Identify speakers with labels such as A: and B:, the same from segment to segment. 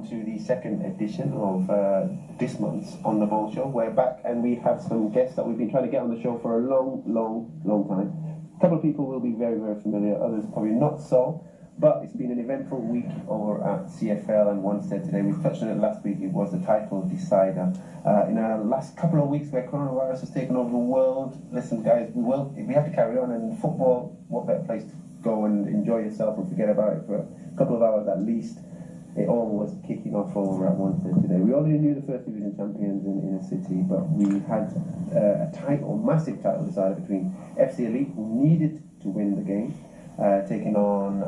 A: to the second edition of this month's On the Ball Show. We're back and we have some guests that we've been trying to get on the show for a long time. A couple of people will be very familiar, others probably not so. But it's been an eventful week over at CFL and Wanstead today. We touched on it last week. It was the title decider. In our last couple of weeks where coronavirus has taken over the world, listen guys, we have to carry on, and football, what better place to go and enjoy yourself and forget about it for a couple of hours at least. It all was kicking off over at Wanstead today. We already knew the first division champions in the city, but we had a massive title decider between FC Elite, who needed to win the game, taking on,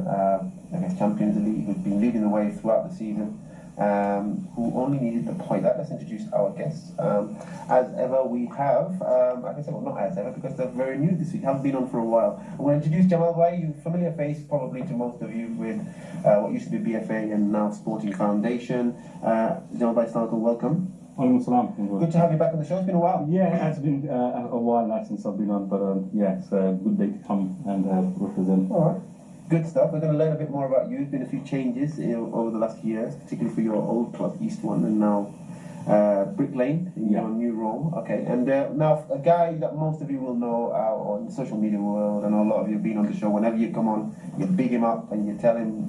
A: Champions Elite, who'd been leading the way throughout the season, who only needed the point. Let's introduce our guests. As ever, we have, not as ever, because they're very new this week, haven't been on for a while. I'm going to introduce Jamal Bhai, you familiar face probably to most of you with what used to be BFA and now Sporting Foundation. Jamal Bhai, welcome. Good to have you back on the show. It's been a while.
B: Yeah, it has been a while now since I've been on, but it's a good day to come and represent.
A: All right. Good stuff. We're going to learn a bit more about you. There's been a few changes over the last years, particularly for your old club, East One, and now Brick Lane in your new role. Okay, and now a guy that most of you will know on the social media world, and a lot of you have been on the show. Whenever you come on, you big him up and you tell him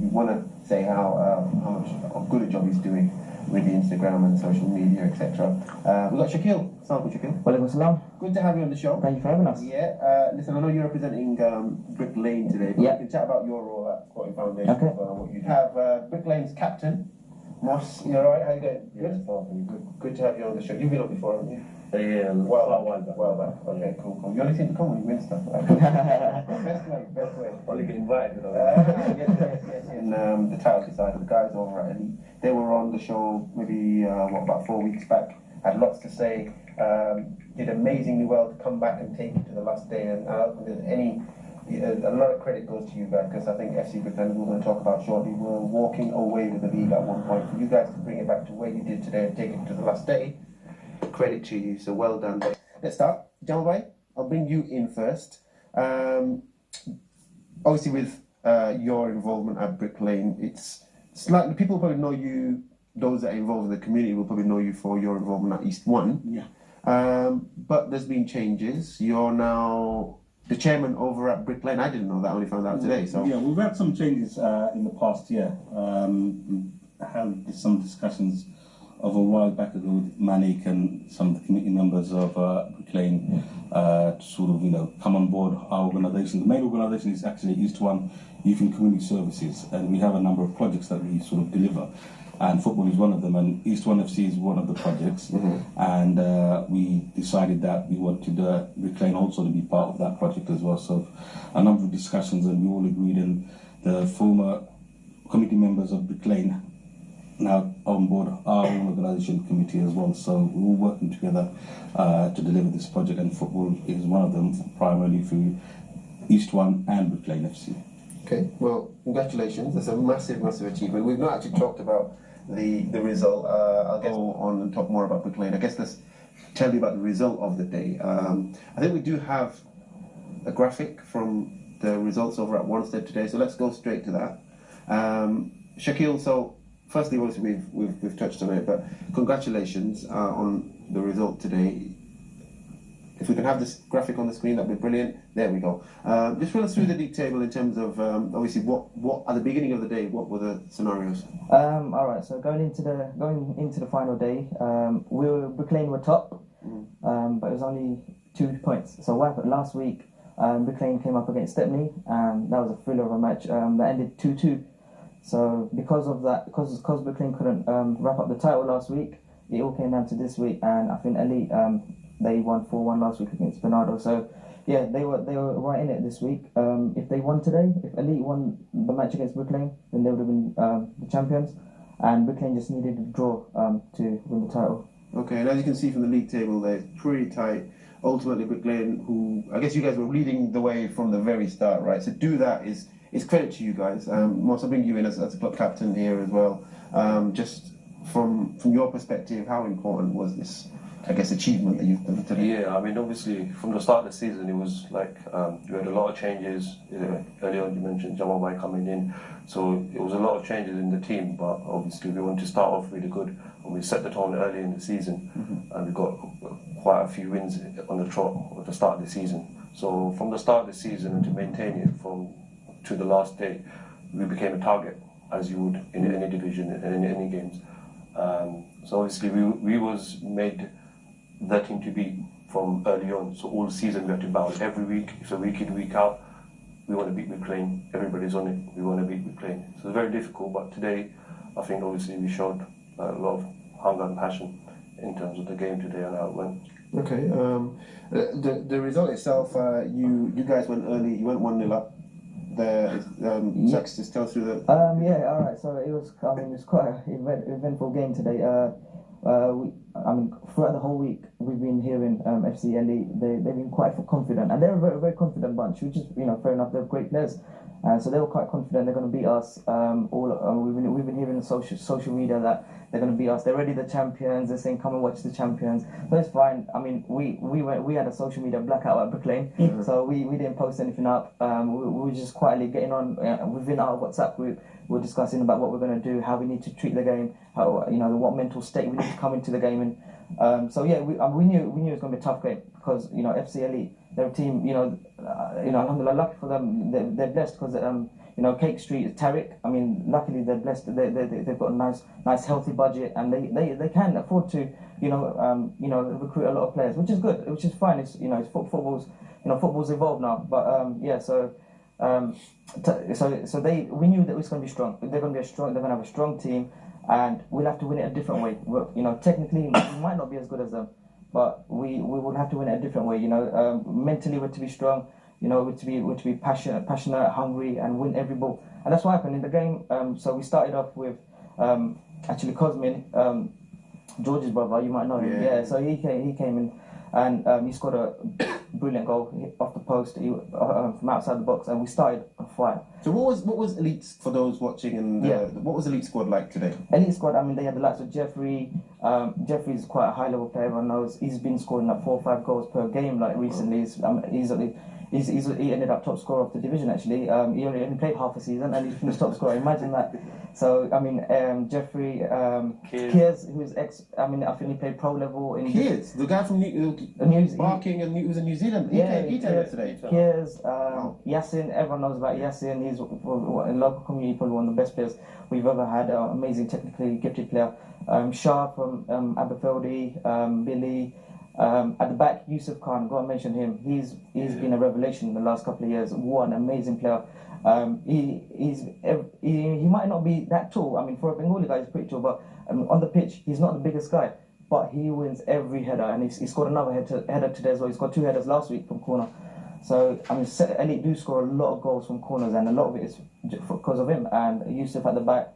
A: you want to say how good a job he's doing with the Instagram and social media, etc. We've got Shakil. Assalamu alaikum, Shakil.
C: Walaikum salam.
A: Good to have you on the show.
C: Thank you for having us.
A: Yeah, listen, I know you're representing Brick Lane today, but we can chat about your role at Sporting Foundation.
C: Okay.
A: What you have Brick Lane's captain, Moss. You alright? How you going? Good. Good to have you on the show. You've been on before, haven't you?
D: Yeah,
A: a while back. Okay, cool. You only seem to come when you win stuff, right? Best way.
D: Only get invited,
A: Yes. In the title side, the guys over at Elite, they were on the show maybe about 4 weeks back. Had lots to say. Did amazingly well to come back and take it to the last day. And a lot of credit goes to you guys, because I think FC Britain, we're going to talk about shortly, were walking away with the league at one point. For you guys to bring it back to where you did today and take it to the last day, credit to you. So well done. Let's start. Jamal Bhai, I'll bring you in first. Obviously, with your involvement at Brick Lane, it's slightly, people probably know you. Those that are involved in the community will probably know you for your involvement at East One.
B: Yeah.
A: But there's been changes. You're now the chairman over at Brick Lane. I didn't know that. I only found out today. So
B: yeah, we've had some changes in the past year. Had some discussions of a while back ago with Manik and some of the committee members of Brick Lane to sort of come on board our organisation. The main organisation is actually East One Youth and Community Services, and we have a number of projects that we sort of deliver. And football is one of them, and East One FC is one of the projects. And we decided that we wanted Brick Lane also to be part of that project as well. So a number of discussions, and we all agreed, and the former committee members of Brick Lane now on board our own organisation committee as well. So we're all working together to deliver this project, and football is one of them, primarily through East One and Brick Lane FC.
A: Okay, well, congratulations. That's a massive achievement. We've not actually talked about the result. I'll go on and talk more about Brick Lane. I guess let's tell you about the result of the day. I think we do have a graphic from the results over at Wanstead today, so let's go straight to that. Shakil, so firstly, obviously we've touched on it, but congratulations on the result today. If we can have this graphic on the screen, that'd be brilliant. There we go. Just run us through the league table in terms of obviously what at the beginning of the day, what were the scenarios?
C: All right. So going into the final day, Brick Lane were top, but it was only 2 points. So what happened last week? Brick Lane came up against Stepney, and that was a thriller of a match that ended 2-2. So because of that, because Brick Lane couldn't wrap up the title last week, it all came down to this week, and I think Elite they won 4-1 last week against Bernardo. So yeah, they were right in it this week. If they won today, if Elite won the match against Brick Lane, then they would have been the champions, and Brick Lane just needed a draw to win the title.
A: Okay, and as you can see from the league table, they're pretty tight. Ultimately, Brick Lane, who I guess you guys were leading the way from the very start, right? So do that is credit to you guys. Moss, I'll bring you in as a club captain here as well. Just from your perspective, how important was this I guess, achievement that you've done today.
D: Yeah, I mean, obviously, from the start of the season, it was like we had a lot of changes. Earlier on, you mentioned Jamal Bay coming in, so it was a lot of changes in the team. But obviously, we wanted to start off really good, and we set the tone early in the season, and we got quite a few wins on the trot at the start of the season. So from the start of the season and to maintain it to the last day, we became a target, as you would in any division and in any games. So obviously, we was made the team to beat from early on. So all season we had to battle every week. So week in, week out, we want to beat McLean. Everybody's on it. We want to beat McLean. So it's very difficult. But today, I think obviously we showed a lot of hunger and passion in terms of the game today and how it went.
A: Okay. The result itself, you guys went early. You went 1-0 up. Zax, just tell us through the.
C: Yeah. All right. So it was quite an eventful game today. Throughout the whole week, we've been hearing FC LE. They've been quite confident, and they're a very, very confident bunch, which is fair enough. They're great players, so they were quite confident they're going to beat us. We've been hearing on social media that they're going to beat us. They're already the champions. They're saying come and watch the champions. So it's fine. I mean, we had a social media blackout at Brick Lane, so we didn't post anything up. We were just quietly getting on within our WhatsApp group. We're discussing about what we're going to do, how we need to treat the game, how what mental state we need to come into the game in. We knew it was going to be a tough game because FCLE, they're a team. Alhamdulillah, lucky for them, they're blessed because Cake Street, Tariq. I mean, luckily they're blessed. They've got a nice healthy budget, and they can afford to recruit a lot of players, which is good, which is fine. It's football's evolved now, but we knew that it was going to be strong. They're going to have a strong team, and we'll have to win it a different way. Technically, we might not be as good as them, but we will have to win it a different way. Mentally, we're to be strong. We're to be passionate, hungry, and win every ball. And that's what happened in the game. So we started off with actually Cosmin, George's brother. You might know him. Yeah. So he came in. And he scored a brilliant goal off the post from outside the box, and we started a fight.
A: So what was Elite's, for those watching, and what was Elite squad like today?
C: Elite squad, I mean, they had the likes of Jeffrey. Jeffrey's quite a high level player. Everyone knows he's been scoring like 4 or 5 goals per game. Like recently, he ended up top scorer of the division. Actually, he only played half a season and he finished top scorer. Imagine that. So I mean, Jeffrey Kears, who's I think he played pro level in.
A: Kears, the guy from Barking, and he was in New Zealand. He came today.
C: Kears, Yassin, everyone knows about Yassin. He's in local community probably one of the best players we've ever had. Amazing, technically gifted player. Shah from Aberfeldy, Billy. At the back, Yusuf Khan, got to mention him. He's been a revelation in the last couple of years. What an amazing player. He might not be that tall. I mean, for a Bengali guy, he's pretty tall, but on the pitch, he's not the biggest guy. But he wins every header, and he scored another header today as well. He scored 2 headers last week from corner. So, I mean, Elite do score a lot of goals from corners, and a lot of it is because of him. And Yusuf at the back,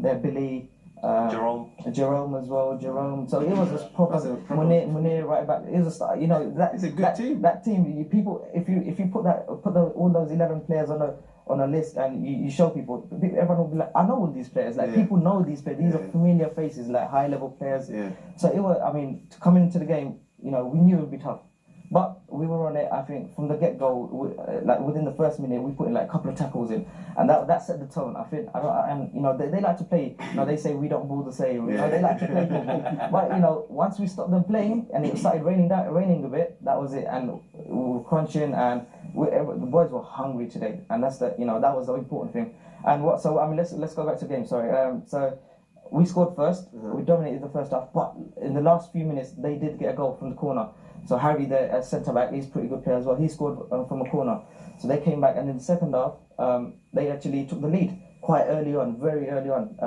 C: there Billy, Jerome as well. So it was a proper Munir right back. It was a start.
A: It's a good team.
C: That team, if you put all those 11 players on a list and you show people, everyone will be like, I know all these players. Like people know these players. These are familiar faces, like high level players. Yeah. So it was. I mean, coming into the game, we knew it would be tough. But we were on it, I think, from the get-go. Like within the first minute, we put in like a couple of tackles in, and that set the tone. I think, they like to play. They say we don't ball the same. They like to play football. But once we stopped them playing and it started raining a bit, that was it. And we were crunching, and the boys were hungry today, and that's that was the important thing. And let's go back to the game. Sorry. So we scored first. We dominated the first half, but in the last few minutes, they did get a goal from the corner. So Harry, the centre back, he's a pretty good player as well. He scored from a corner. So they came back, and in the second half, they actually took the lead quite early on, very early on.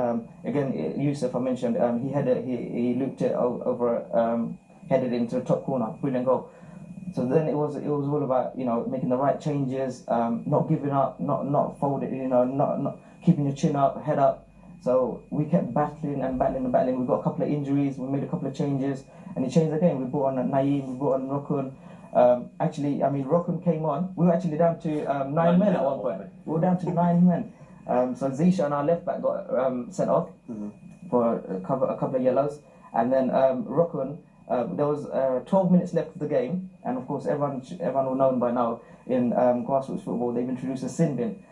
C: Again, Yusuf, I mentioned, he looped it over, headed into the top corner, brilliant goal. So then it was all about making the right changes, not giving up, not folding, not keeping your chin up, head up. So we kept battling. We got a couple of injuries. We made a couple of changes, and it changed the game. We brought on Naeem, we brought on Rokun. Rokun came on. We were actually down to 9 men at one point. We were down to 9 men. So Zisha and our left back got sent off for a couple of yellows, and then Rokun There was 12 minutes left of the game, and of course, everyone will know by now in grassroots football they've introduced a sin bin.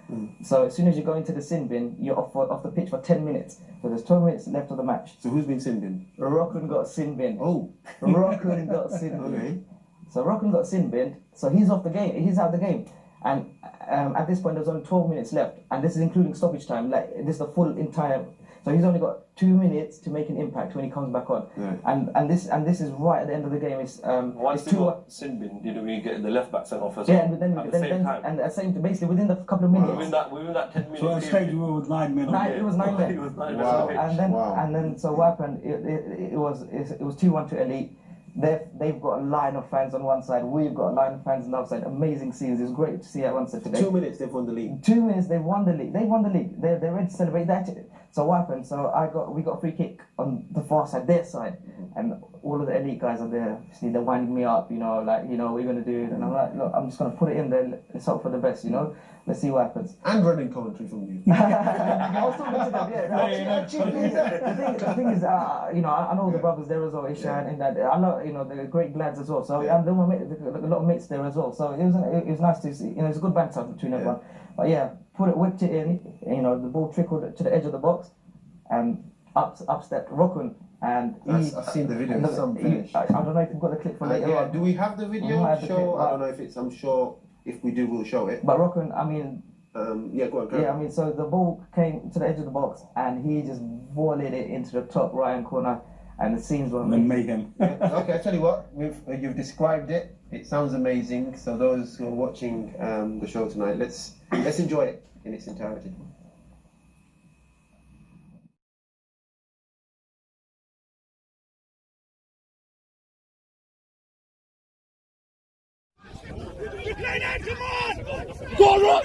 C: So as soon as you go into the sin bin, you're off the pitch for 10 minutes. So there's 12 minutes left of the match.
A: So who's been sin bin?
C: Rockland got a sin bin.
A: Oh,
C: Rockland got a sin bin.
A: okay.
C: So Rockland got sin bin. So he's off the game. He's out of the game. And at this point, there's only 12 minutes left, and this is including stoppage time. Like this is the full entire. So he's only got 2 minutes to make an impact when he comes back on.
A: Yeah.
C: And this is right at the end of the game. It's
D: Once
C: it's
D: they got sin bin, did we get the left back sent off as well?
C: yeah, and then
D: at the same time.
C: and at the same basically within the couple of minutes.
D: Within that 10 minutes.
B: So at stage we were with 9 men.
C: It was 9 men.
D: It was 9
A: Wow.
D: men.
C: And then so what happened? It was 2-1 to Elite. They've got a line of fans on one side. We've got a line of fans on the other side. Amazing scenes. It's great to see at one side today.
A: 2 minutes, they've won the league.
C: 2 minutes, they've won the league. They won the league. They're ready to celebrate that. So what happened? So we got a free kick on the far side, their side, and all of the Elite guys are there. See, they're winding me up. What are you gonna do? And I'm like, look, I'm just gonna put it in there. Let's hope for the best. Let's see what happens.
A: And running commentary from you.
C: I was talking to them, the thing is, I know the brothers there as well, Ishan, and that I know, they're great lads as well. So and there were a lot of mates there as well. So it was nice to see. It's a good banter between everyone. But yeah, whipped it in. The ball trickled to the edge of the box, and up stepped Rokun. And
A: I've seen the video. Some finish.
C: I don't know if you've got the clip for later on.
A: Do we have the video?
C: We have the clip,
A: I don't know if it's. I'm sure if we do, we'll show it.
C: But Rokun, I mean.
A: Yeah, go on.
C: Yeah, I mean, so the ball came to the edge of the box, and he just volleyed it into the top right-hand corner, and the scenes were amazing.
B: Mayhem.
A: Okay, I tell you what, you've described it. It sounds amazing. So those who are watching the show tonight, let's enjoy it in its entirety.
E: Go, Rock!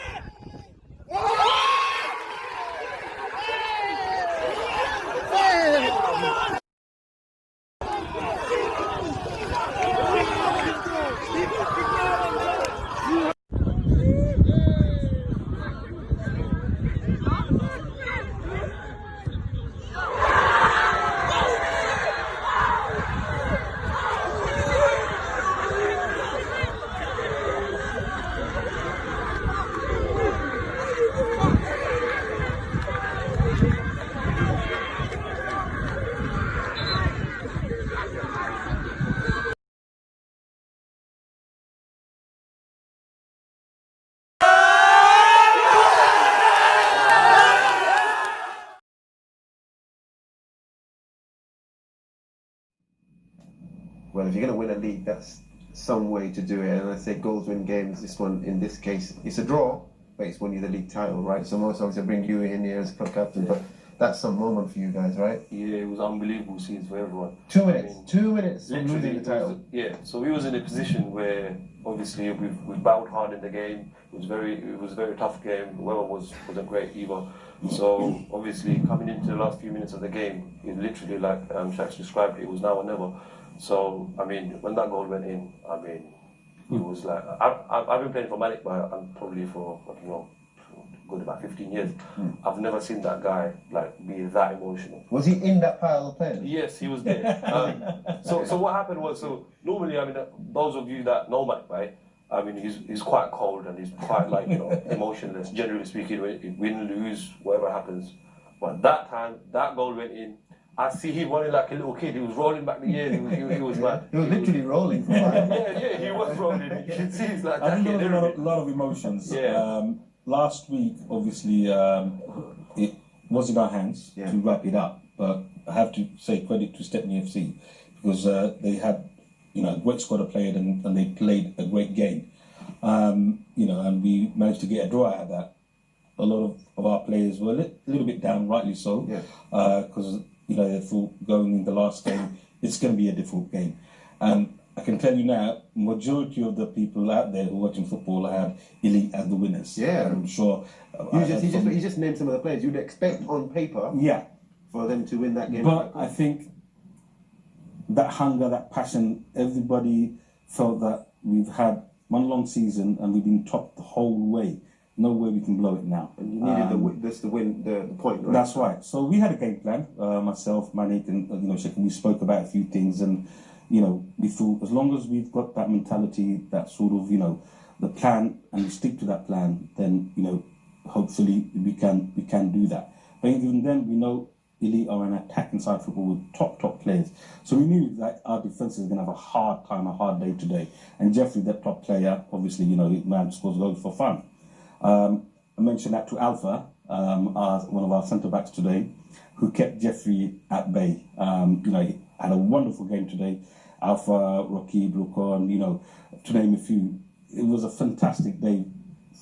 A: Well, if you're going to win a league, that's some way to do it. And I say goals win games. This one, in this case, it's a draw, but it's won you the league title, right? So most obviously I bring you in here as club captain, but that's some moment for you guys, right?
D: Yeah, it was unbelievable scenes for everyone.
A: 2 minutes.
D: I mean,
A: 2 minutes from
D: literally,
A: losing the title.
D: So we was in a position where obviously we battled hard in the game. It was a very tough game. The weather wasn't great either. So obviously coming into the last few minutes of the game, it literally, like Shaq's described it, was now or never. So I mean, when that goal went in, I mean, it was like I've been playing for Malik, but probably for good about 15 years. I've never seen that guy like be that emotional.
A: Was he in that pile of players?
D: Yes, he was there. So what happened was, normally, I mean, those of you that know Mike, right? I mean, he's quite cold and he's quite emotionless. Generally speaking, win, lose, whatever happens. But that time, that goal went in. I see him running like a little kid. He was rolling back the years. He was like
A: He was literally rolling for a while.
D: yeah, he was rolling. You can see he's like
B: I think
D: that.
B: there was a lot of emotions.
D: Yeah.
B: Last week, obviously, it was in our hands to wrap it up. But I have to say credit to Stepney FC because they had, a great squad of players and they played a great game. And we managed to get a draw out of that. A lot of our players were a little bit down, rightly so, because they thought going in the last game it's going to be a difficult game. And I can tell you now, majority of the people out there who are watching football have Elite as the winners.
A: Yeah,
B: I'm sure.
A: You just named some of the players you'd expect on paper.
B: Yeah,
A: for them to win that game.
B: But I think that hunger, that passion, everybody felt that we've had one long season and we've been top the whole way. No way we can blow it now.
A: And you needed the win, the point, right?
B: That's right. So we had a game plan. Myself, Manik, and Sheikh, we spoke about a few things, and we thought as long as we've got that mentality, that sort of, the plan, and we stick to that plan, then, hopefully we can do that. But even then, we know Elite are an attacking side football with top players. So we knew that our defence is going to have a hard day today. And Jeffrey, that top player, obviously, man scores goals for fun. I mentioned that to Alpha, one of our centre-backs today, who kept Jeffrey at bay. He had a wonderful game today. Alpha, Rocky, Blukon, to name a few. It was a fantastic day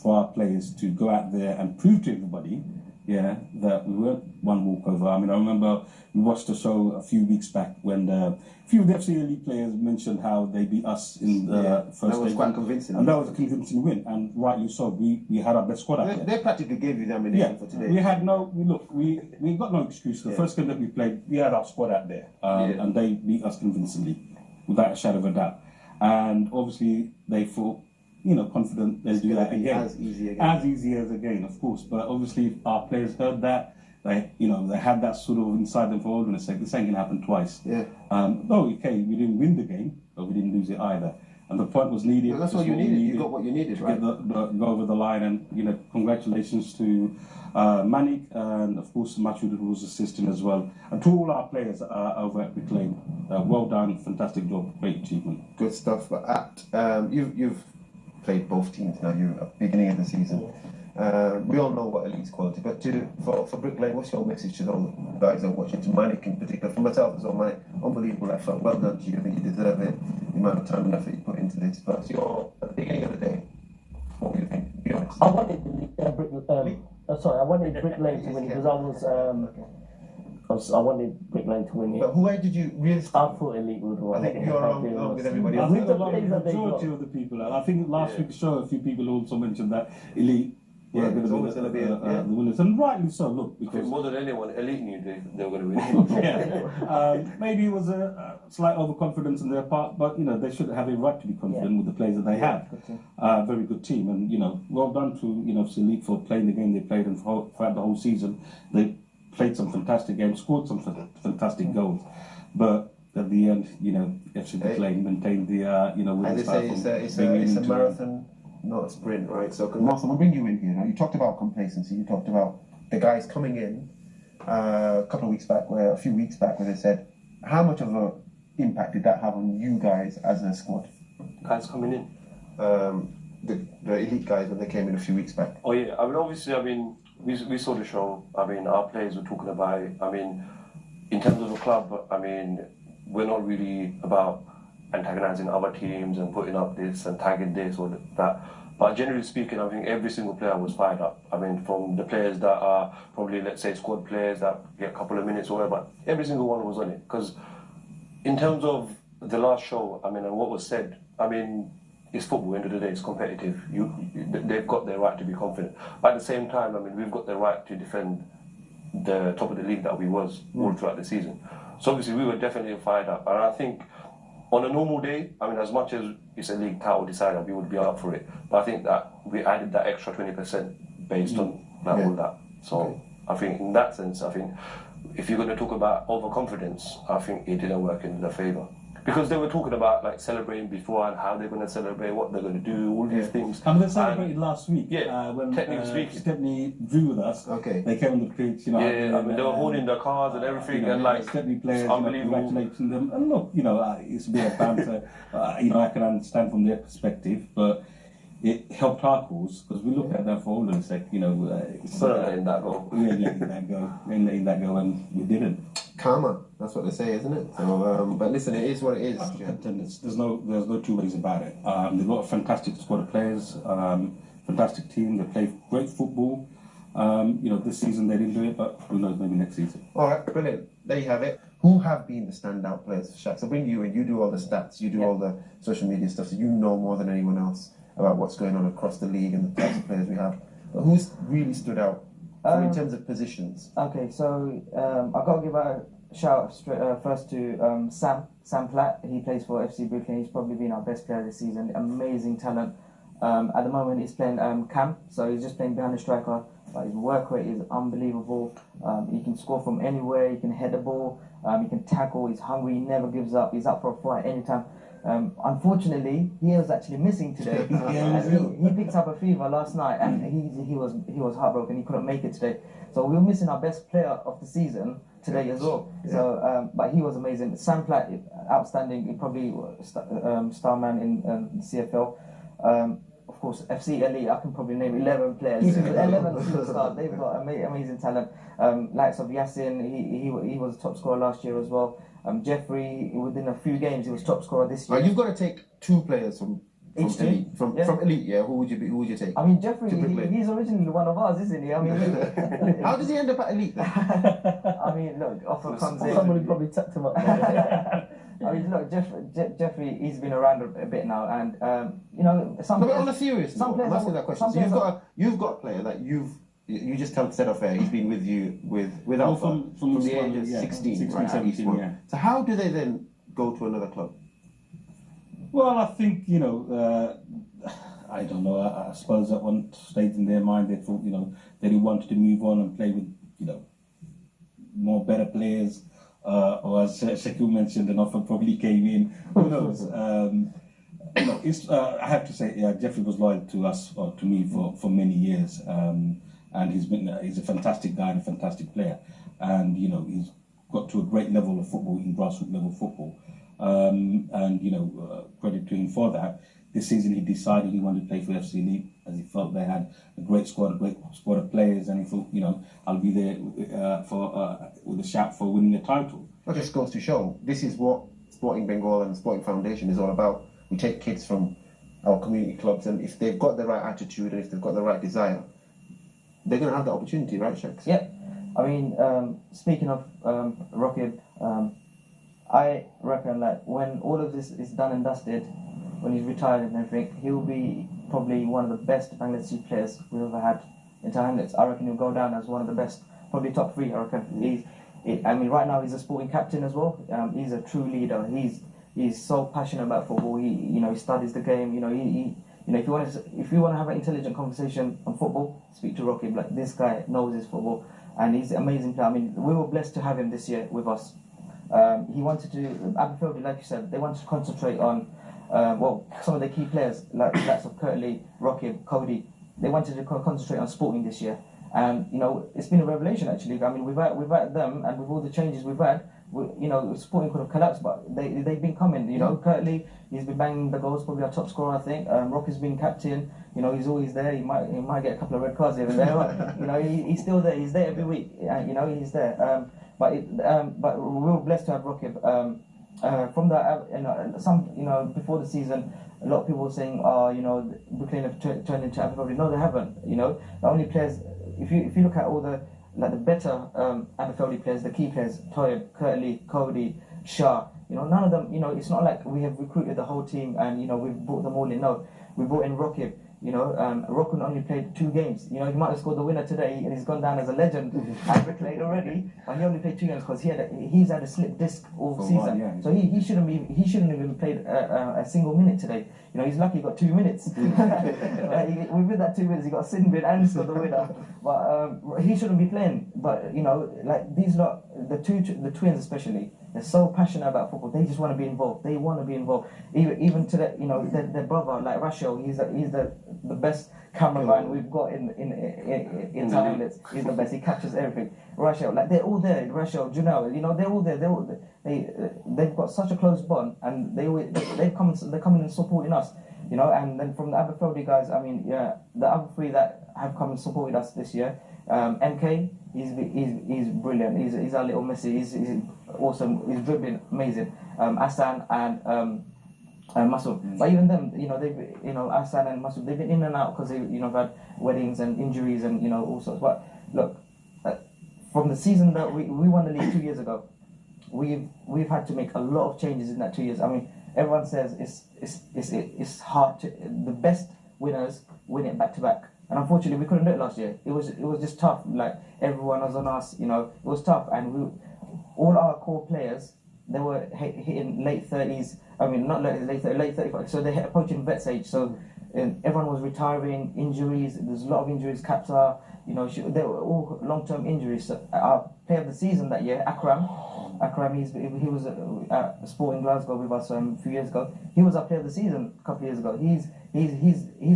B: for our players to go out there and prove to everybody, that we weren't one walkover. I remember we watched a show a few weeks back when a few of the FC Elite players mentioned how they beat us in the first
A: that was
B: day.
A: quite convincing.
B: And that was a convincing win, and rightly so. We had our best squad out there.
A: They practically gave you the ammunition for today.
B: We had we got no excuse. The first game that we played, we had our squad out there, and they beat us convincingly, without a shadow of a doubt. And obviously they thought, confident they'll do that again.
A: As easy
B: as again, of course. But obviously our players heard that. They had that sort of inside them for goodness sake. This ain't gonna happen twice.
A: Yeah.
B: We didn't win the game, but we didn't lose it either. And the point was needed.
A: Well, that's what you needed. You got what you needed,
B: to
A: right?
B: get go over the line. And congratulations to Manik, and of course Machu who was assisting as well, and to all our players over at Brick Lane. Well done, fantastic job, great achievement.
A: Good stuff. But you've played both teams now. You're at the beginning of the season. We all know what Elite's quality, but for Brick Lane, what's your message to those guys that are watching, to Manik in particular? For myself as well, Manik, unbelievable effort, well done to you. I think you deserve it, the amount of time and effort you put into this. But at the beginning of the day, what do you think? Be honest.
E: I wanted Brick Lane to win because I wanted Brick Lane to win it.
A: But where did you really?
E: I thought Elite would win.
A: I think you're along with everybody
B: I
A: else.
B: think the majority of the people, I think last week's show, a few people also mentioned that Elite were going to be the winners, and rightly so. Look, because
D: more than anyone, Elite knew they were going to win.
B: maybe it was a slight overconfidence on their part, but they should have a right to be confident with the players that they have. Very good team, and well done to Elite for playing the game they played, and throughout the whole season they played some fantastic games, scored some fantastic goals, but at the end, FC Brick Lane maintained the winning
A: And they say it's a marathon, not a sprint, right? So, Martha, we'll bring you in here now. You talked about complacency. You talked about the guys coming in a few weeks back, where they said, how much of an impact did that have on you guys as a squad?
D: Guys coming in.
A: The Elite guys when they came in a few weeks back.
D: Oh yeah, we saw the show. Our players were talking about it. In terms of the club, we're not really about antagonizing other teams and putting up this and tagging this or that. But generally speaking, I think every single player was fired up. From the players that are probably, let's say, squad players that get a couple of minutes or whatever, every single one was on it. Because in terms of the last show, and what was said, it's football. End of the day, it's competitive. They've got their right to be confident. But at the same time, we've got the right to defend the top of the league that we was all throughout the season. So obviously, we were definitely fired up. And I think on a normal day, as much as it's a league title decider, we would be up for it. But I think that we added that extra 20% based on all that. So I think in that sense, if you're going to talk about overconfidence, I think it didn't work in their favour. Because they were talking about celebrating before and how they're going to celebrate, what they're going to do, all these things.
B: They celebrated last week.
D: When technically speaking,
B: Stepney drew with us. They came on the pitch.
D: they were holding their cars and everything, and
B: Stepney players,
D: congratulating
B: them. And look, it's a bit of banter. I can understand from their perspective, but it helped our cause because we looked at that for all of a sec.
D: letting that go.
B: We ain't letting that go, and we didn't.
A: Karma, that's what they say, isn't it? So, but listen, it is what it is.
B: There's no two ways about it. They've got a fantastic squad of players, fantastic team. They play great football. This season they didn't do it, but who knows, maybe next season.
A: All right, brilliant. There you have it. Who have been the standout players for Shaq? So bring you in. You do all the stats. You do all the social media stuff. So you know more than anyone else about what's going on across the league and the types of players we have. But who's really stood out in terms of positions?
C: Okay, so I've got to give a shout out first to Sam Platt. He plays for FC Brooklyn. He's probably been our best player this season. Amazing talent. At the moment, he's playing Cam, so he's just playing behind the striker. But his work rate is unbelievable. He can score from anywhere. He can head the ball. He can tackle. He's hungry. He never gives up. He's up for a fight anytime. Unfortunately, he was actually missing today. And he picked up a fever last night, and he was heartbroken. He couldn't make it today. So we were missing our best player of the season today as well. Yeah. So, but he was amazing. Sam Platt, outstanding. He probably star man in CFL. Of course, FC Elite. I can probably name 11 players, 11 superstars. They've got amazing talent. Likes of Yassin. He was a top scorer last year as well. Jeffrey, within a few games, he was top scorer this year.
A: Right, you've got to take 2 players from
C: each
A: elite. From elite, yeah. Who would you take?
C: I mean, Jeffrey, he's originally one of ours, isn't he? I mean,
A: how does he end up at elite?
C: I mean, look, offer comes in.
E: Somebody probably tucked him up.
C: I mean, look, Jeffrey, he's been around a bit now, and you know, some.
A: No, but on a serious note, I'm asking that question. So you've got a player that you just tell Set Off Air, he's been with you with Alpha from the age of 16, right?
B: 17, yeah.
A: So how do they then go to another club?
B: Well, I think, you know, I don't know, I suppose at one stage in their mind they thought, you know, that he wanted to move on and play with, you know, more better players, or as Shaquille mentioned, an offer probably came in, who knows. You know, I have to say, Jeffrey was loyal to us, or to me, for many years. And he's a fantastic guy and a fantastic player, and you know he's got to a great level of football, in grassroots level football, and you know credit to him for that. This season he decided he wanted to play for FC Elite, as he felt they had a great squad of players, and he thought, you know, I'll be there with a shout for winning the title.
A: That just goes to show this is what Sporting Bengal and Sporting Foundation is all about. We take kids from our community clubs, and if they've got the right attitude and if they've got the right desire, they're going to have the opportunity, right, Shaks?
C: Yeah. I mean, speaking of Rockib, I reckon that when all of this is done and dusted, when he's retired and everything, he'll be probably one of the best Bangladeshi players we've ever had in Hamlets. I reckon he'll go down as one of the best, probably top 3, I reckon. I mean, right now he's a sporting captain as well. He's a true leader. He's so passionate about football. He studies the game. If you want to have an intelligent conversation on football, speak to Rocky. Like, this guy knows his football, and he's an amazing player. I mean, we were blessed to have him this year with us. He wanted to, Aberfield, like you said, they wanted to concentrate on some of the key players, like that's of Curtly, Rocky, Cody. They wanted to concentrate on Sporting this year, and you know, it's been a revelation actually. I mean, we've had them, and with all the changes we've had, Sporting could have collapsed, but they've been coming. You know, Curtly, he's been banging the goals, probably our top scorer, I think. Rocky's been captain. You know, he's always there. He might get a couple of red cards here and there. But, you know, he's still there. He's there every week. You know, he's there. But we were blessed to have Rocky. From the before the season, a lot of people were saying, Brooklyn have turned into Aberfeldy. No, they haven't. You know, the only players. If you look at all the better Aberfeldy players, the key players, Toyib, Curtly, Cody, Shah, none of them, it's not like we have recruited the whole team and, we've brought them all in. No, we brought in Rockib. Rockun only played 2 games. He might have scored the winner today and he's gone down as a legend at Bricklade already, but he only played 2 games because he's had a slip disc all season. So he shouldn't have even played a single minute today. He's lucky he got 2 minutes. Within that 2 minutes he got a sin bin and scored the winner. But he shouldn't be playing. But these lot, the twins especially, they're so passionate about football. They just want to be involved. They want to be involved. Even to their brother, like Rachel, he's the best cameraman we've got in town. He's the best. He captures everything. Rachel, they're all there. Rachel, Junel, they're all there. They've got such a close bond, and they're coming and supporting us. And then from the Aberfeldy guys, I mean, the other 3 that have come and supported us this year, MK, he's brilliant. He's our little Messi. He's awesome. He's dribbling amazing. Asan and Masoud. But even them, they've Asan and Masoud, they've been in and out because they have had weddings and injuries and all sorts. But look, from the season that we won the league 2 years ago, we've had to make a lot of changes in that 2 years. I mean, everyone says it's hard to, the best winners win it back to back. And unfortunately, we couldn't do it last year. It was just tough. Like, everyone was on us. It was tough. And all our core players, they were hitting late 30s. I mean, not late 35. So they're approaching vets age. So everyone was retiring. Injuries. There's a lot of injuries. Capta. They were all long-term injuries. So our player of the season that year, Akram, Akram, he was at Sport in Glasgow with us a few years ago. He was our player of the season a couple of years ago. He's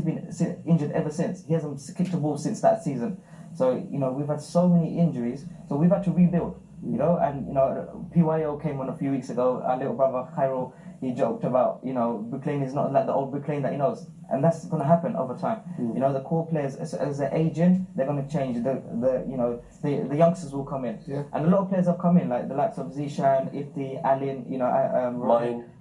C: been injured ever since. He hasn't kicked a ball since that season. So, you know, we've had so many injuries, so we've had to rebuild, you know, and, you know, PYO came on a few weeks ago. Our little brother, Cairo, he joked about, you know, Brick Lane is not like the old Brick Lane that he knows. And that's going to happen over time. You know, the core players, as they're aging, they're going to change. The youngsters will come in.
A: Yeah.
C: And a lot of players have come in, like the likes of Zishan, Ifti, Alin, you know,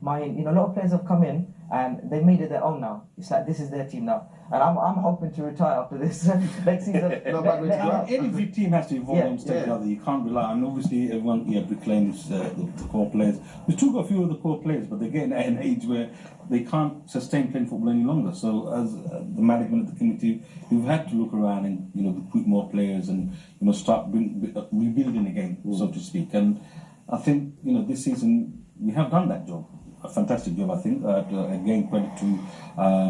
C: Mahin. You know, a lot of players have come in and they made it their own now. It's like, this is their team now. And I'm hoping to retire after this next season.
B: Every team has to evolve on stage or other. You can't rely. And obviously, everyone, Brick Lane is the core players. We've still got a few of the core players, but they're getting at an age where they can't sustain playing football any longer. So, as the management of the committee, we've had to look around and, you know, recruit more players and, you know, start rebuilding again, so to speak. And I think, you know, this season we have done that job. A fantastic job, I think. Again, credit to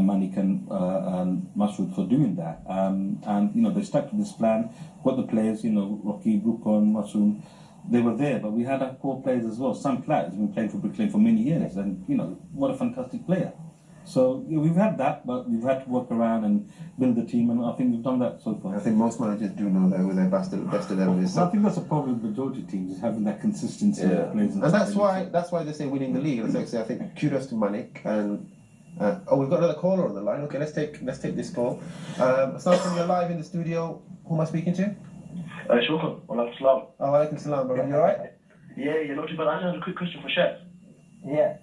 B: Manik and Masud for doing that. And, you know, they stuck to this plan, got the players, you know, Rocky, Brukon, Masoom, they were there, but we had our core players as well. Sam Platt has been playing for Brick Lane for many years, and, you know, what a fantastic player. So, you know, we've had that, but we've had to work around and build the team, and I think we've done that so far.
A: I think most managers do know that with their best 11 is.
B: I think that's a problem with majority teams, is having that consistency of players.
A: And that's why they say winning the league. And so I think kudos to Manik. And we've got another caller on the line. Okay, let's take this call. Assalamualaikum, you're live in the studio. Who am I speaking to?
F: Shukran. Walaikum salam.
A: Oh, alaikum salam, brother. You alright?
F: Yeah, you're not too bad. I just had a quick question for Shax.
C: Yeah.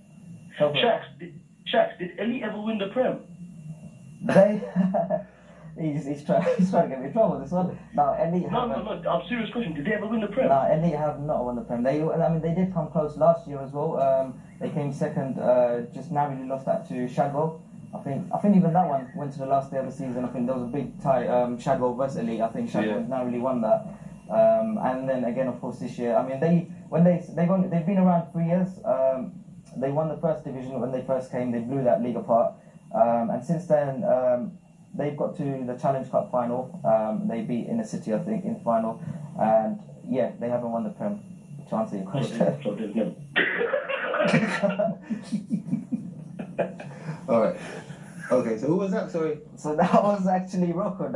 F: Shax, did Elite ever win the Prem?
C: He's trying to get me in trouble with this one. No, Elite
F: No, I'm serious question. Did they ever win the Prem?
C: No, Elite have not won the Prem. They did come close last year as well. They came second, just narrowly lost that to Shadwell. I think even that one went to the last day of the season. I think there was a big tie, Shadwell versus Elite. I think Shadwell narrowly won that. And then again, of course, this year. I mean, they've been around 3 years. They won the first division when they first came. They blew that league apart. And since then, they've got to the Challenge Cup final. They beat Inner City, I think, in final. And yeah, they haven't won the Prem. To answer your question.
A: All right. Okay, so who was that? Sorry.
C: So that was actually Rocco.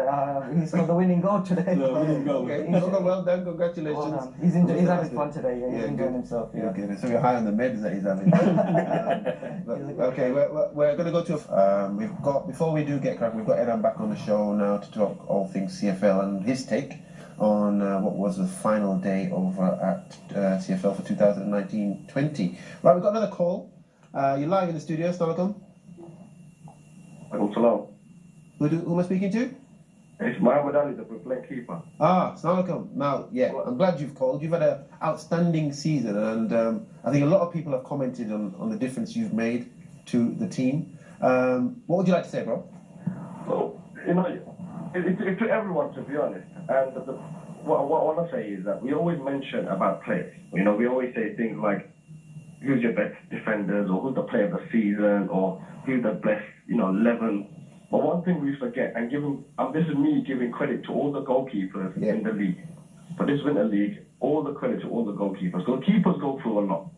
C: He scored the winning goal today.
A: Okay. Well done. Congratulations.
C: Well done. He's having fun today. Yeah, he's enjoying himself. Yeah.
A: Good. So you're high on the meds that he's having. Okay, we're going to go to. We've got, before we do get cracking, we've got Edam back on the show now to talk all things CFL and his take on what was the final day over at CFL for 2019-20. Right, we've got another call. You're live in the studio. Assalamualaikum.
F: Hello.
A: Who am I speaking to?
F: It's Muhammad Ali, the Brick Lane keeper.
A: Assalamualaikum. Now, yeah, I'm glad you've called. You've had an outstanding season, and I think a lot of people have commented on the difference you've made to the team. What would you like to say, bro?
F: Well, you know, it's to everyone, to be honest. And what I want to say is that we always mention about players. You know, we always say things like, who's your best defenders, or who's the player of the season, or who's the best, 11. But one thing we forget, and this is me giving credit to all the goalkeepers in the league. For this Winter League, all the credit to all the goalkeepers. Goalkeepers go through a lot.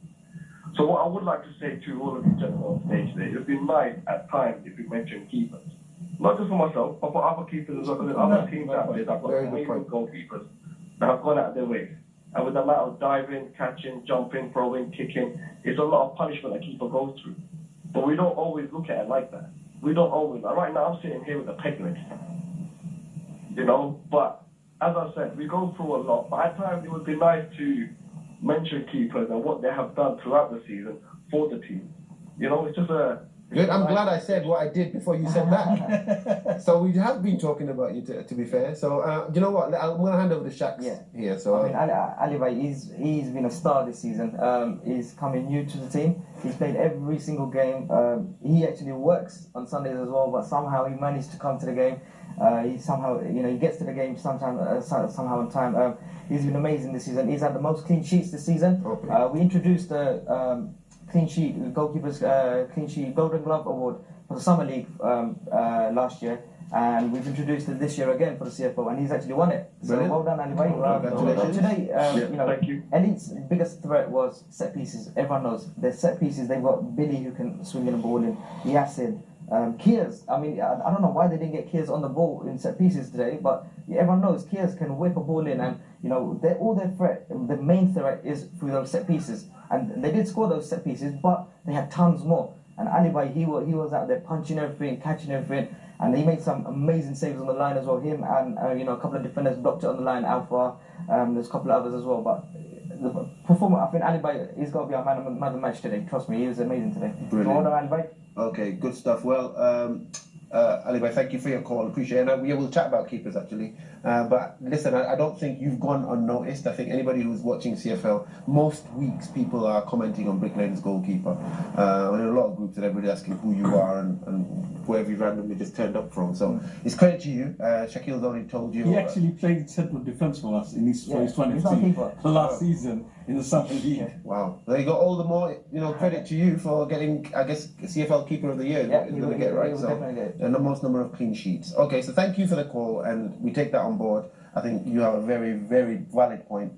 F: So what I would like to say to all of you gentlemen on stage today, it would be nice at times if we mention keepers. Not just for myself, but for other keepers as well. There's other teams out there that have got amazing goalkeepers that have gone out of their way. And with the amount of diving, catching, jumping, throwing, kicking, it's a lot of punishment that keeper goes through. But we don't always look at it like that. We don't always. Right now, I'm sitting here with a peg leg. But as I said, we go through a lot. But at times, it would be nice to mention keepers and what they have done throughout the season for the team. It's just a...
A: Good. I'm glad I said what I did before you said that. So we have been talking about you, to be fair. So you know what? I'm going to hand over to Shax here. So
C: Ali Bhai, he's been a star this season. He's coming new to the team. He's played every single game. He actually works on Sundays as well, but somehow he managed to come to the game. He gets to the game somehow on time. He's been amazing this season. He's had the most clean sheets this season. We introduced the clean sheet goalkeepers clean sheet Golden Glove Award for the Summer League last year, and we've introduced it this year again for the CFL, and he's actually won it. So
A: Brilliant.
C: well done, Ali Bhai.
A: Congratulations.
C: Today,
F: Thank you.
C: Elite's biggest threat was set pieces. Everyone knows their set pieces. They've got Billy who can swing in the ball in, Yassin, Kiers. I mean, I don't know why they didn't get Kiers on the ball in set pieces today, but everyone knows Kiers can whip a ball in, and all their threat, the main threat is through those set pieces, and they did score those set pieces, but they had tons more. And Ali Bhai, he was out there punching everything, catching everything, and he made some amazing saves on the line as well. Him and a couple of defenders blocked it on the line. Alpha, there's a couple of others as well, but the performer, I think Ali Bhai, he's got to be our man of the match today. Trust me, he was amazing today.
A: Brilliant.
C: So well done, Ali Bhai.
A: Okay, good stuff. Well, Ali Bhai, thank you for your call. Appreciate it. And we will chat about keepers actually. But listen, I don't think you've gone unnoticed. I think anybody who's watching CFL, most weeks people are commenting on Brick Lane's goalkeeper. In a lot of groups, and everybody asking who you are and wherever you randomly just turned up from. So it's credit to you. Shaquille's already told you.
B: He actually played central defence for us in his
C: Yeah,
B: his 20
C: he's not a keeper.
B: last season in the Summer League.
A: Wow. There you go. All the more, credit to you for getting, I guess, CFL Keeper of the Year.
C: Yeah,
A: You're going to get right.
C: will
A: So,
C: definitely get it.
A: and the most number of clean sheets. Okay, so thank you for the call, and we take that on board. I think you have a very, very valid point.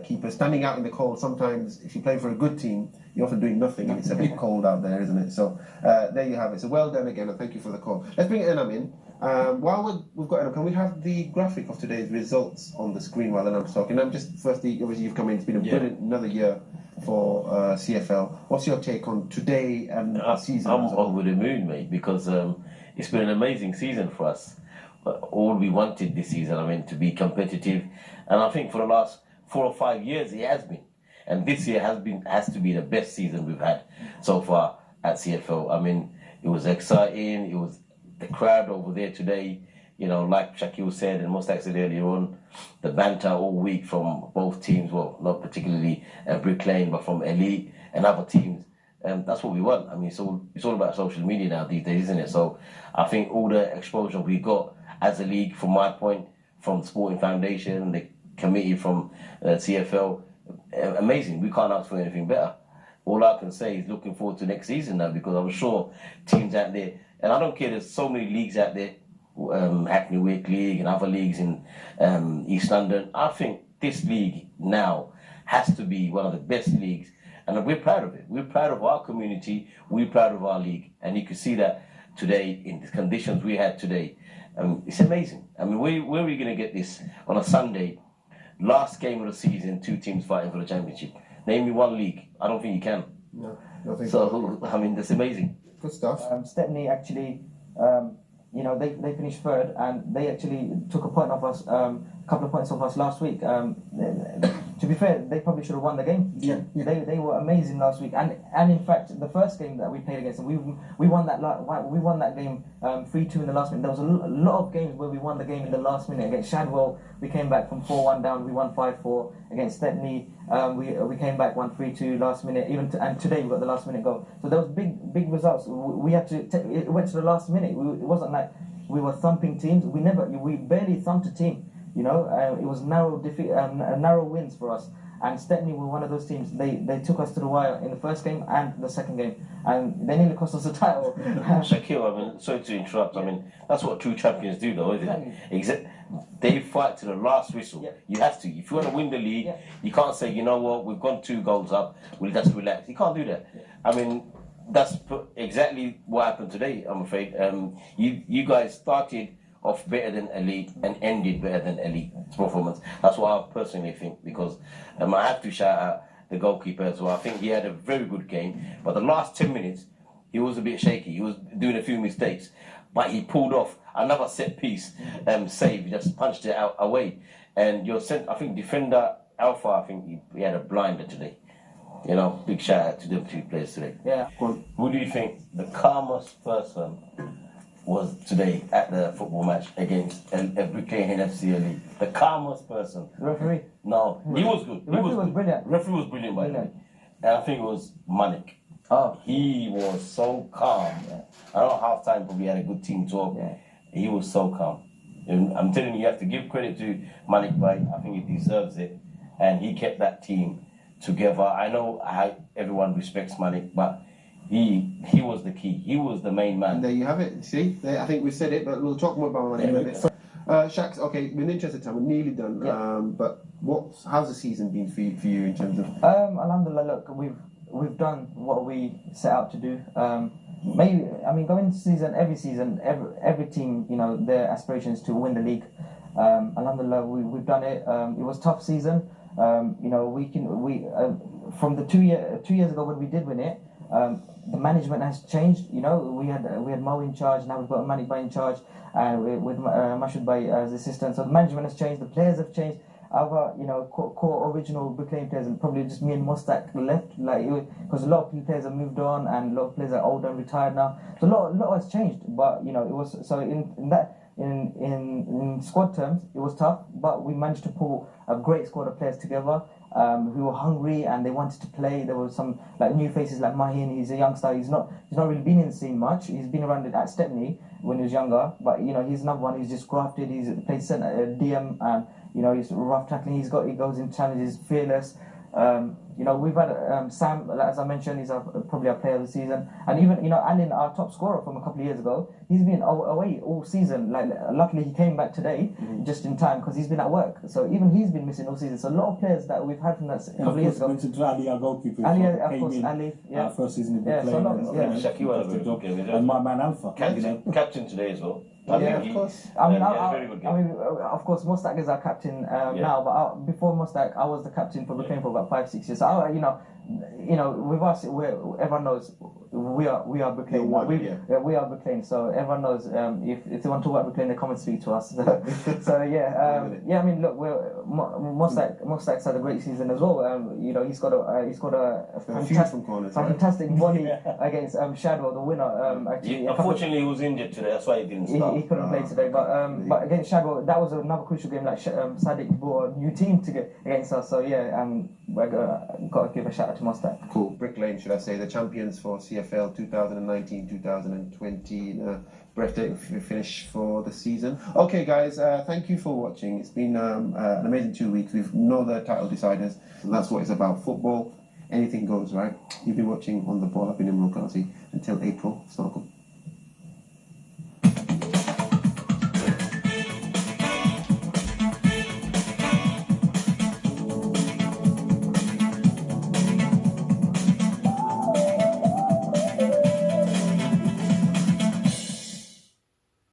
A: Keeper standing out in the cold. Sometimes, if you're playing for a good team, you're often doing nothing, and it's a bit cold out there, isn't it? So there you have it. So well done again, and thank you for the call. Let's bring Enam in. While we've got Enam, can we have the graphic of today's results on the screen while Enam's talking? I'm just firstly, obviously you've come in. It's been a brilliant another year for CFL. What's your take on today and the season?
G: I'm over the moon, mate, because it's been an amazing season for us. All we wanted this season, to be competitive, and I think for the last 4 or 5 years it has been, and this year has to be the best season we've had so far at CFL. It was exciting. It was the crowd over there today. Like Shaquille said, and Mustaq said earlier on, the banter all week from both teams. Well, not particularly Brick Lane, but from Elite and other teams. That's what we want. It's all about social media now these days, isn't it? So I think all the exposure we got as a league, from my point, from the Sporting Foundation, the committee from CFL, amazing. We can't ask for anything better. All I can say is looking forward to next season now, because I'm sure teams out there, and I don't care, there's so many leagues out there, Hackney Wick League and other leagues in East London. I think this league now has to be one of the best leagues, and we're proud of it. We're proud of our community. We're proud of our league, and you can see that today in the conditions we had today. It's amazing. Where are we going to get this on a Sunday? Last game of the season, 2 teams fighting for the championship. Name me one league. I don't think you can.
A: No, nothing.
G: So, that's amazing.
A: Good stuff.
C: Stepney actually, they finished third, and they actually took a point off us, a couple of points off us last week. To be fair, they probably should have won the game.
A: Yeah.
C: They were amazing last week, and in fact, the first game that we played against them, we won that game 3-2 in the last minute. There was a lot of games where we won the game in the last minute. Against Shadwell, we came back from 4-1 down, we won 5-4. Against Stepney, we came back 1-3-2 last minute. And today we got the last minute goal. So there was big results. We had to. It went to the last minute. It wasn't like we were thumping teams. We barely thumped a team. It was narrow wins for us. And Stepney were one of those teams. They took us to the wire in the first game and the second game, and they nearly cost us the title.
G: Shaquille, sorry to interrupt. That's what true champions do, though, isn't it? They fight to the last whistle.
C: Yeah.
G: You have to. If you want to win the league,
C: Yeah.
G: you can't say, you know what, we've gone 2 goals up, we'll just relax. You can't do that.
C: Yeah.
G: That's exactly what happened today, I'm afraid. You guys started off better than Elite and ended better than Elite's performance. That's what I personally think, because I have to shout out the goalkeeper as well. I think he had a very good game, but the last 10 minutes, he was a bit shaky. He was doing a few mistakes, but he pulled off another set piece save. He just punched it out away. And I think defender Alpha, I think he had a blinder today. Big shout out to them 2 players today.
C: Yeah.
G: Who do you think the calmest person was today at the football match against Brick Lane FC Elite? The calmest person.
C: The referee.
G: No, he was good.
C: The referee was brilliant.
G: Referee was brilliant, by the way.
C: Brilliant.
G: And I think it was Manik.
C: Oh.
G: He was so calm. I don't know, half time probably had a good team talk.
C: Yeah.
G: He was so calm. And I'm telling you have to give credit to Manik Bhai. I think he deserves it. And he kept that team together. I know everyone respects Manik, but He was the key. He was the main man.
A: And there you have it. See, I think we said it, but we'll talk more about Mane in a minute. Shaq, okay, we're in the interest of time. We're nearly done.
C: Yeah.
A: But how's the season been for you in terms of?
C: Alhamdulillah, look, we've done what we set out to do. Maybe going into every season, every team, their aspirations to win the league. Alhamdulillah, we've done it. It was a tough season. From the 2 years ago when we did win it, the management has changed. We had Mo in charge. Now we've got Malik Bhai in charge, with Mashoud Bhai as assistant. So the management has changed. The players have changed. Our core original Brick Lane players, and probably just me and Mostak left, because a lot of players have moved on and a lot of players are older and retired now. So a lot has changed. But it was so in squad terms it was tough, but we managed to pull a great squad of players together. Who were hungry and they wanted to play. There were some new faces like Mahin. He's a youngster. He's not really been in the scene much. He's been around it at Stepney when he was younger, but he's another one who's just grafted. He's played centre, DM, and he's rough tackling. He goes in challenges, fearless. We've had Sam, as I mentioned, he's probably our player of the season, and even Alin, our top scorer from a couple of years ago, he's been away all season. Luckily he came back today just in time because he's been at work. So even he's been missing all season. So a lot of players that we've had from that couple of years ago.
H: Ali, our goalkeeper,
C: Ali, of course, Ali, yeah.
H: First season in the
C: Yeah, so a lot, yeah.
G: Shaki had a very good game.
H: And my man Alpha.
G: Captain today as well.
C: Yeah,
A: of course.
C: Of course, Mostak is our captain now, but before Mostak, I was the captain for Brick Lane for about 5-6 years. So with us, everyone knows we are Brick Lane. We are Brick Lane. So everyone knows if they want to work Brick Lane, they come and speak to us. Look, Mostak's had a great season as well. He's got a fantastic volley against Shadow, the winner.
G: Unfortunately, he was injured today. That's why he didn't start.
C: He couldn't play today, but against Shadow, that was another crucial game. Sadiq brought a new team to get against us. So we're got to give a shout out to Mostak.
A: Cool. Brick Lane, should I say, the champions for CFL 2019-2020. Breathtaking finish for the season. Okay, guys, thank you for watching. It's been an amazing 2 weeks. We've no the title deciders, and that's what it's about. Football, anything goes, right? You've been watching On The Ball. I've been Imran Qazi. Until April, Snarkle.